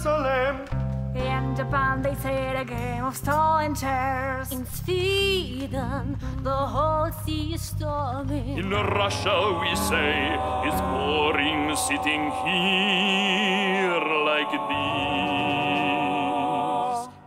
Jerusalem. In Japan they say the game of stolen chairs. In Sweden the whole sea is storming. In Russia we say it's boring sitting here like this.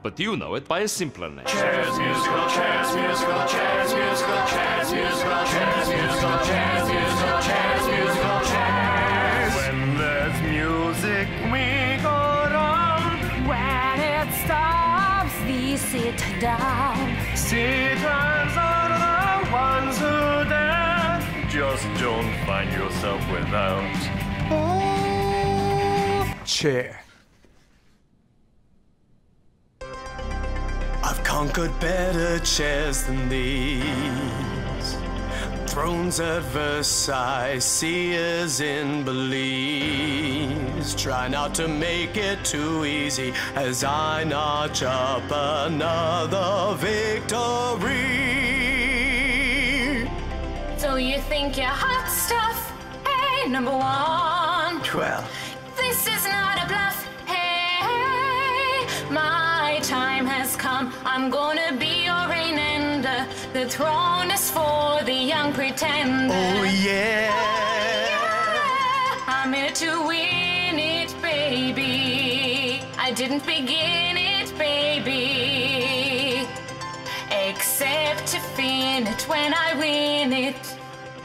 But you know it by a simpler name. Chairs, musical, chairs, musical, chairs, musical, chairs, musical, chairs, musical, chairs, musical, chairs, musical, chairs. When there's music we go round. When it stops we sit down. Sitters are the ones who dare. Just don't find yourself without a chair. I've conquered better chairs than these. Thrones at Versailles, seers in Belize. Try not to make it too easy as I notch up another victory. So you think you're hot stuff? Hey, number one. Well, This is not a bluff. Hey, my time has come. I'm gonna be your reign ender. The throne is for the young pretender. oh yeah. I'm here to win it, baby. I didn't begin it, baby. Except to fin it when I win it.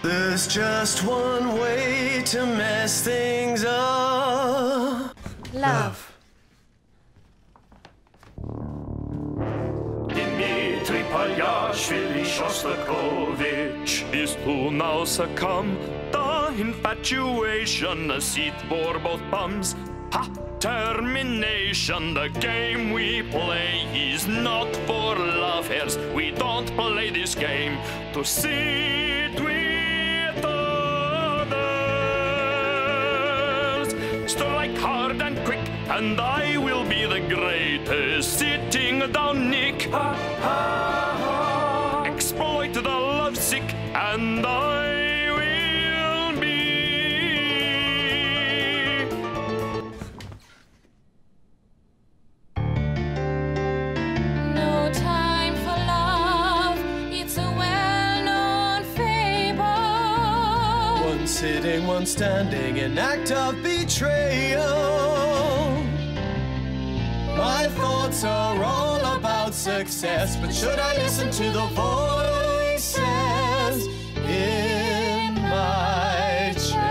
There's just one way to mess things up. Love. Dmitri Palyashvili Shostakovich is to now succumb. The infatuation, a seat for both bums. Ha! Termination, the game we play is not for lovers. We don't play this game to sit with others. Strike hard and quick, and I will be the greatest. Sitting down, Nick. Ha, ha, ha. Exploit the lovesick, and I will be. No time for love. It's a well-known fable. One sitting, one standing, an act of betrayal. My thoughts are all about success, but should I listen to the voices in my chest?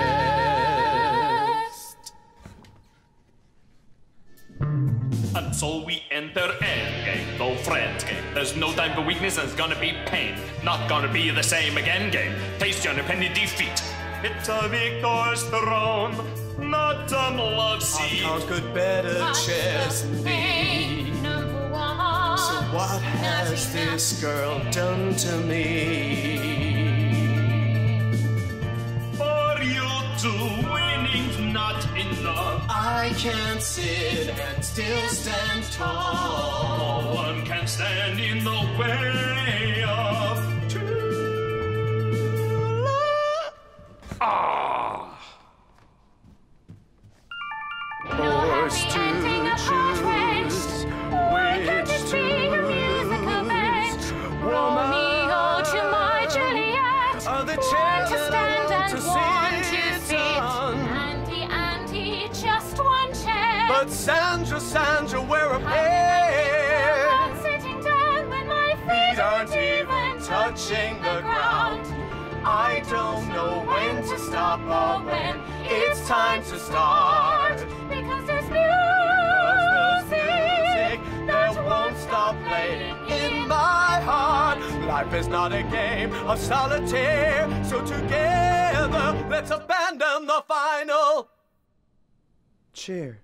And so we enter endgame, no friends game. There's no time for weakness and it's gonna be pain. Not gonna be the same again game. Taste your penny defeat. It's a victor's throne, not a love I've seat. conquered better chairs than these. Number one. So what has this girl done to me? For you two, winning's not enough. I can't sit and still stand tall. No one can stand in the way of true love. Ah! Forced to choose which to lose. Romeo to my Juliet. Are the One chairs to stand and to one to sit sit. on? Auntie, just one chair. But Sandra, we're a I'm pair. sitting down when my Feet aren't even touching the ground. I don't know when to stop or when it's time to start. Because there's Music that won't stop playing in my heart. Life is not a game of solitaire, so together let's abandon the final chair.